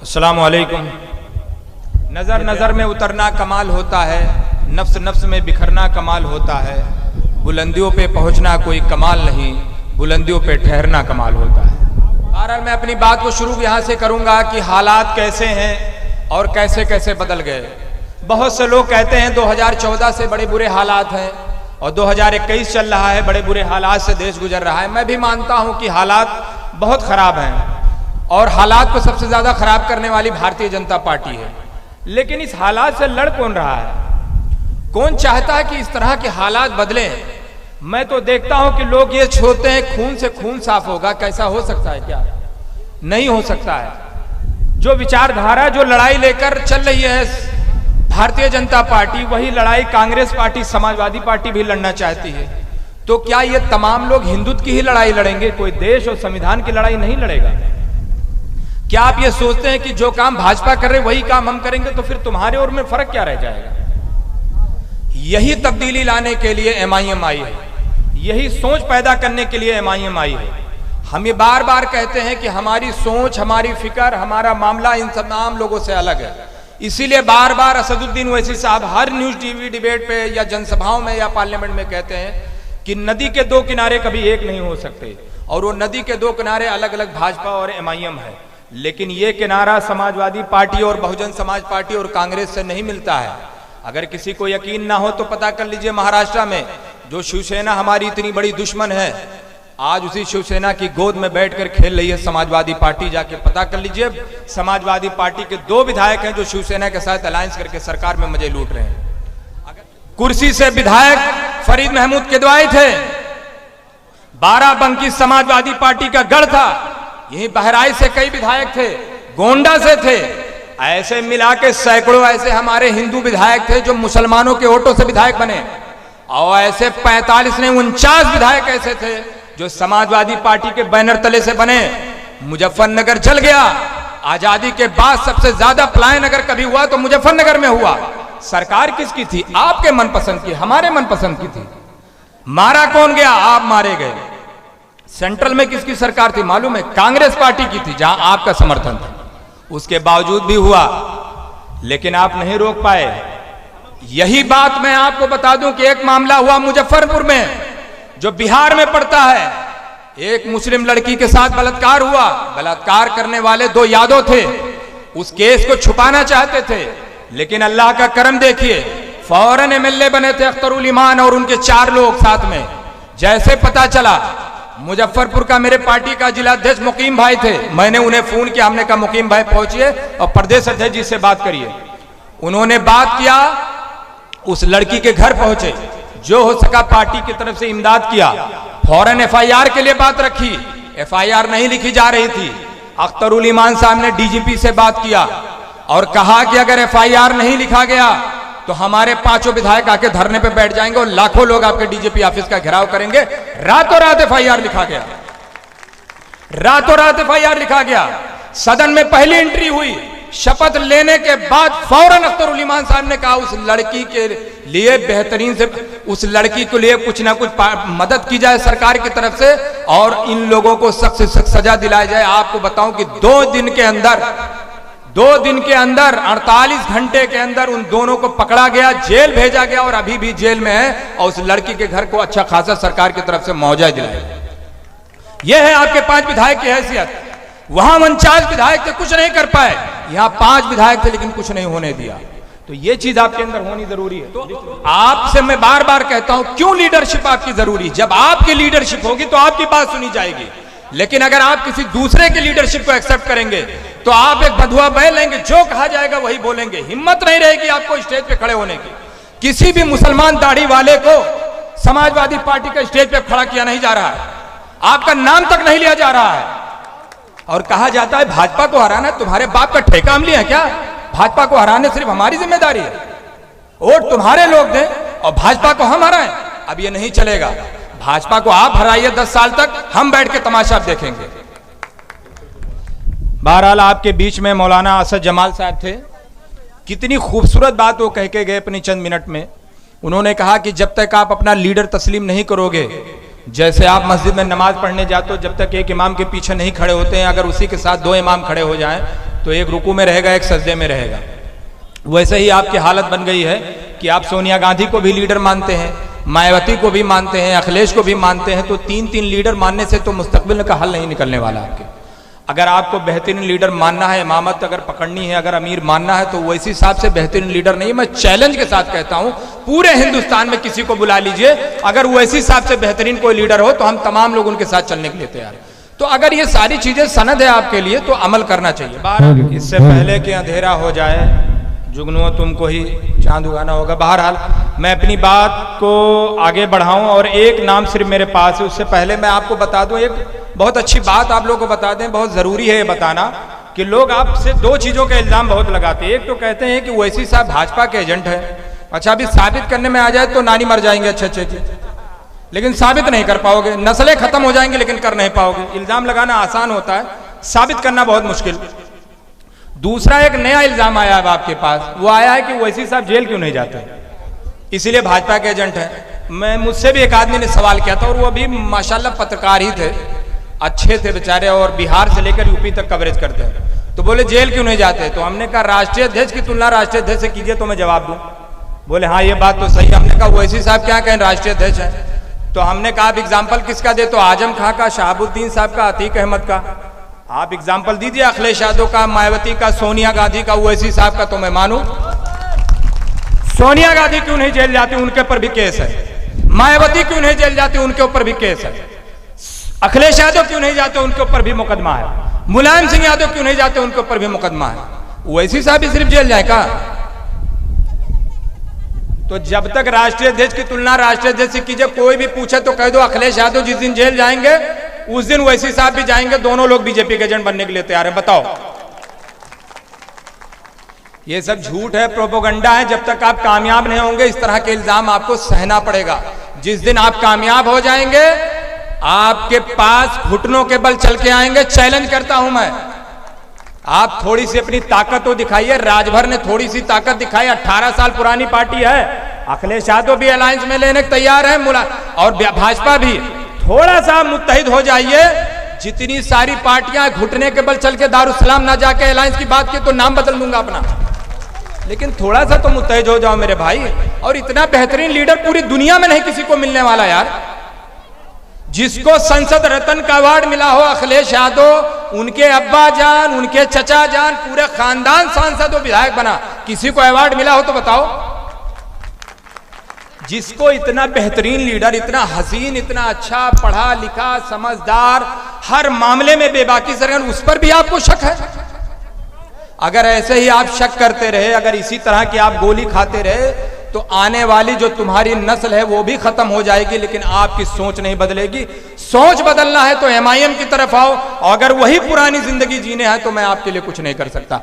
अस्सलामु अलैकुम। नज़र नज़र में उतरना कमाल होता है, नफ्स नफ्स में बिखरना कमाल होता है। बुलंदियों पे पहुंचना कोई कमाल नहीं, बुलंदियों पे ठहरना कमाल होता है। बहरहाल मैं अपनी बात को शुरू यहाँ से करूँगा कि हालात कैसे हैं और कैसे कैसे बदल गए। बहुत से लोग कहते हैं 2014 से बड़े बुरे हालात हैं और 2021 चल रहा है, बड़े बुरे हालात से देश गुजर रहा है। मैं भी मानता हूँ कि हालात बहुत ख़राब हैं और हालात को सबसे ज़्यादा ख़राब करने वाली भारतीय जनता पार्टी है। लेकिन इस हालात से लड़ कौन रहा है? कौन चाहता है कि इस तरह के हालात बदलें? मैं तो देखता हूं कि लोग ये सोचते हैं खून से खून साफ होगा। कैसा हो सकता है? क्या नहीं हो सकता है। जो विचारधारा, जो लड़ाई लेकर चल रही है भारतीय जनता पार्टी, वही लड़ाई कांग्रेस पार्टी, समाजवादी पार्टी भी लड़ना चाहती है। तो क्या ये तमाम लोग हिंदुत्व की ही लड़ाई लड़ेंगे? कोई देश और संविधान की लड़ाई नहीं लड़ेगा? क्या आप ये सोचते हैं कि जो काम भाजपा कर रहे वही काम हम करेंगे? तो फिर तुम्हारे और में फर्क क्या रह जाएगा? यही तब्दीली लाने के लिए MIM आई है, यही सोच पैदा करने के लिए MIM आई है। हम ये बार बार कहते हैं कि हमारी सोच, हमारी फिक्र, हमारा मामला इन तमाम लोगों से अलग है। इसीलिए बार बार असदुद्दीन ओवैसी साहब हर न्यूज टीवी डिबेट पे या जनसभाओं में या पार्लियामेंट में कहते हैं कि नदी के दो किनारे कभी एक नहीं हो सकते, और वो नदी के दो किनारे अलग अलग भाजपा और MIM है। लेकिन ये किनारा समाजवादी पार्टी और बहुजन समाज पार्टी और कांग्रेस से नहीं मिलता है। अगर किसी को यकीन ना हो तो पता कर लीजिए, महाराष्ट्र में जो शिवसेना हमारी इतनी बड़ी दुश्मन है, आज उसी शिवसेना की गोद में बैठकर खेल रही है समाजवादी पार्टी। जाके पता कर लीजिए, समाजवादी पार्टी के 2 विधायक हैं जो शिवसेना के साथ अलायंस करके सरकार में मजे लूट रहे हैं। कुर्सी से विधायक फरीद महमूद किदवाई थे, बाराबंकी समाजवादी पार्टी का गढ़ था। यही बहराइच से कई विधायक थे, गोंडा से थे। ऐसे मिला के सैकड़ों ऐसे हमारे हिंदू विधायक थे जो मुसलमानों के वोटों से विधायक बने, और ऐसे 45 नहीं 49 विधायक ऐसे थे जो समाजवादी पार्टी के बैनर तले से बने। मुजफ्फरनगर जल गया। आजादी के बाद सबसे ज्यादा पलायन अगर कभी हुआ तो मुजफ्फरनगर में हुआ। सरकार किसकी थी? आपके मनपसंद की, हमारे मनपसंद की थी। मारा कौन गया? आप मारे गए। सेंट्रल में किसकी सरकार थी मालूम है? कांग्रेस पार्टी की थी, जहां आपका समर्थन था। उसके बावजूद भी हुआ, लेकिन आप नहीं रोक पाए। यही बात मैं आपको बता दूं कि एक मामला हुआ मुजफ्फरपुर में, जो बिहार में पड़ता है। एक मुस्लिम लड़की के साथ बलात्कार हुआ। बलात्कार करने वाले 2 यादव थे। उस केस को छुपाना चाहते थे, लेकिन अल्लाह का करम देखिए, फौरन MLA बने थे अख्तरुल ईमान और उनके 4 लोग साथ में। जैसे पता चला, मुजफ्फरपुर का मेरे पार्टी का जिला अध्यक्ष मुकीम भाई थे, मैंने उन्हें फोन किया। हमने कहा मुकीम भाई पहुंचिए और प्रदेश अध्यक्ष जी से बात करिए। उन्होंने बात किया, उस लड़की के घर पहुंचे, जो हो सका पार्टी की तरफ से इमदाद किया। फौरन FIR के लिए बात रखी। FIR नहीं लिखी जा रही थी। अख्तरुल ईमान साहब ने DGP से बात किया और कहा कि अगर FIR नहीं लिखा गया तो हमारे 5 विधायक आके धरने पे बैठ जाएंगे और लाखों लोग आपके DGP ऑफिस का घेराव करेंगे। रातों रात FIR लिखा गया, रातों रात FIR लिखा गया। सदन में पहली एंट्री हुई। शपथ लेने के बाद फौरन अख्तरुल ईमान साहब ने कहा उस लड़की के लिए बेहतरीन से, उस लड़की के लिए कुछ ना कुछ मदद की जाए सरकार की तरफ से, और इन लोगों को सख्त से सख्त सजा दिलाई जाए। आपको बताऊं कि 2 दिन के अंदर 48 घंटे के अंदर उन दोनों को पकड़ा गया, जेल भेजा गया और अभी भी जेल में है, और उस लड़की के घर को अच्छा खासा सरकार की तरफ से मुआवजा दिलाया। यह है आपके 5 विधायक की हैसियत। वहां 49 विधायक थे, कुछ नहीं कर पाए। यहां 5 विधायक थे, लेकिन कुछ नहीं होने दिया। तो ये चीज आपके अंदर होनी जरूरी है। तो आपसे मैं बार बार कहता हूं, क्यों लीडरशिप आपकी जरूरी? जब आपकी लीडरशिप होगी तो आपकी बात सुनी जाएगी। लेकिन अगर आप किसी दूसरे की लीडरशिप को एक्सेप्ट करेंगे तो आप एक बधुआ बैल लेंगे, जो कहा जाएगा वही बोलेंगे। हिम्मत नहीं रहेगी आपको स्टेज पे खड़े होने की। किसी भी मुसलमान दाढ़ी वाले को समाजवादी पार्टी का स्टेज पे खड़ा किया नहीं जा रहा है, आपका नाम तक नहीं लिया जा रहा है। और कहा जाता है भाजपा को हराना तुम्हारे बाप का ठेका हम लिए हैं क्या? भाजपा को हराने सिर्फ हमारी जिम्मेदारी है। वोट तुम्हारे लोग दें और भाजपा को हम हराएं, अब ये नहीं चलेगा। भाजपा को आप हराइए 10 साल तक, हम बैठ के तमाशा देखेंगे। बहरहाल आपके बीच में मौलाना असद जमाल साहब थे। कितनी खूबसूरत बात वो कह के गए अपनी चंद मिनट में। उन्होंने कहा कि जब तक आप अपना लीडर तस्लीम नहीं करोगे, जैसे आप मस्जिद में नमाज पढ़ने जाते हो, जब तक एक इमाम के पीछे नहीं खड़े होते हैं, अगर उसी के साथ 2 इमाम खड़े हो जाएं तो एक रुकू में रहेगा, एक सजदे में रहेगा। वैसे ही आपकी हालत बन गई है कि आप सोनिया गांधी को भी लीडर मानते हैं, मायावती को भी मानते हैं, अखिलेश को भी मानते हैं। तो 3-3 लीडर मानने से तो मुस्तकबिल का हल नहीं निकलने वाला आपके। अगर आपको बेहतरीन लीडर मानना है, इमामत अगर पकड़नी है, अगर अमीर मानना है, तो वैसी हिसाब से बेहतरीन लीडर नहीं। मैं चैलेंज के साथ कहता हूं, पूरे हिंदुस्तान में किसी को बुला लीजिए, अगर वैसी हिसाब से बेहतरीन कोई लीडर हो तो हम तमाम लोग उनके साथ चलने के लिए तैयार हैं। तो अगर ये सारी चीजें सनद है आपके लिए तो अमल करना चाहिए। इससे पहले कि अंधेरा हो जाए, जुगनुओं तुमको ही चांद उगाना होगा। बहरहाल मैं अपनी बात को आगे बढ़ाऊं और एक नाम सिर्फ मेरे पास है, उससे पहले मैं आपको बता दूं, एक बहुत अच्छी बात आप लोगों को बता दें, बहुत जरूरी है ये बताना कि लोग आपसे 2 चीजों के इल्जाम बहुत लगाते हैं। एक तो कहते हैं कि ओवैसी साहब भाजपा के एजेंट है। अच्छा, अभी साबित करने में आ जाए तो नानी मर जाएंगे अच्छे, लेकिन साबित नहीं कर पाओगे। नस्लें खत्म हो जाएंगी लेकिन कर नहीं पाओगे। इल्जाम लगाना आसान होता है, साबित करना बहुत मुश्किल। दूसरा एक नया इल्जाम आया है आपके पास, वो आया है कि ओवैसी साहब जेल क्यों नहीं जाते, इसीलिए भाजपा के एजेंट हैं। मुझसे भी एक आदमी ने सवाल किया था और वो अभी माशाल्लाह पत्रकार ही थे, अच्छे थे बेचारे, और बिहार से लेकर यूपी तक कवरेज करते हैं। तो बोले जेल क्यों नहीं जाते? तो हमने कहा राष्ट्रीय अध्यक्ष की तुलना राष्ट्रीय अध्यक्ष से कीजिए तो मैं जवाब दूं। बोले हाँ ये बात तो सही। हमने कहा ओवैसी साहब क्या कहें, राष्ट्रीय अध्यक्ष है। तो हमने कहा आप एग्जाम्पल किसका दे? तो आजम खां का, शहाबुद्दीन साहब का, अतीक अहमद का। आप एग्जाम्पल दीजिए, अखिलेश यादव का, मायावती का, सोनिया गांधी का, ओवैसी साहब का, तो मैं मानूं। सोनिया गांधी क्यों नहीं जेल जाती, उनके ऊपर भी केस है। मायावती क्यों नहीं जेल जाती, उनके ऊपर भी केस है। अखिलेश यादव क्यों नहीं जाते, उनके ऊपर भी मुकदमा है। मुलायम सिंह यादव क्यों नहीं जाते, उनके ऊपर भी मुकदमा है। ओवैसी साहब भी सिर्फ जेल जाए का? तो जब तक राष्ट्रीय अध्यक्ष की तुलना राष्ट्रीय अध्यक्ष से कीजिए, कोई भी पूछे तो कह दो अखिलेश यादव जिस दिन जेल जाएंगे उस दिन ओवैसी साहब भी जाएंगे। दोनों लोग बीजेपी के एजेंट बनने के लिए तैयार हैं। बताओ, ये सब झूठ है, प्रोपोगंडा है। जब तक आप कामयाब नहीं होंगे इस तरह के इल्जाम आपको सहना पड़ेगा। जिस दिन आप कामयाब हो जाएंगे आपके पास घुटनों के बल चल के आएंगे। चैलेंज करता हूं मैं, आप थोड़ी सी अपनी ताकत तो दिखाइए। राजभर ने थोड़ी सी ताकत दिखाई, 18 साल पुरानी पार्टी है। अखिलेश यादव भी अलायंस में लेने तैयार है, और भाजपा भी। थोड़ा सा मुत्तहिद हो जाइए। जितनी सारी पार्टियां घुटने के बल चल के दारुसलाम ना जाके अलायंस की बात की तो नाम बदल दूंगा अपना, लेकिन थोड़ा सा तो मुत्तहिद हो जाओ मेरे भाई। और इतना बेहतरीन लीडर पूरी दुनिया में नहीं किसी को मिलने वाला यार। जिसको संसद रत्न का अवार्ड मिला हो अखिलेश यादव, उनके अब्बा जान, उनके चचा जान, पूरे खानदान सांसद और विधायक बना, किसी को अवार्ड मिला हो तो बताओ। जिसको इतना बेहतरीन लीडर, इतना हसीन, इतना अच्छा पढ़ा लिखा, समझदार, हर मामले में बेबाकी से, उस पर भी आपको शक है? अगर ऐसे ही आप शक करते रहे, अगर इसी तरह की आप गोली खाते रहे, तो आने वाली जो तुम्हारी नस्ल है वो भी खत्म हो जाएगी, लेकिन आपकी सोच नहीं बदलेगी। सोच बदलना है तो MIM की तरफ आओ, और अगर वही पुरानी जिंदगी जीने हैं तो मैं आपके लिए कुछ नहीं कर सकता।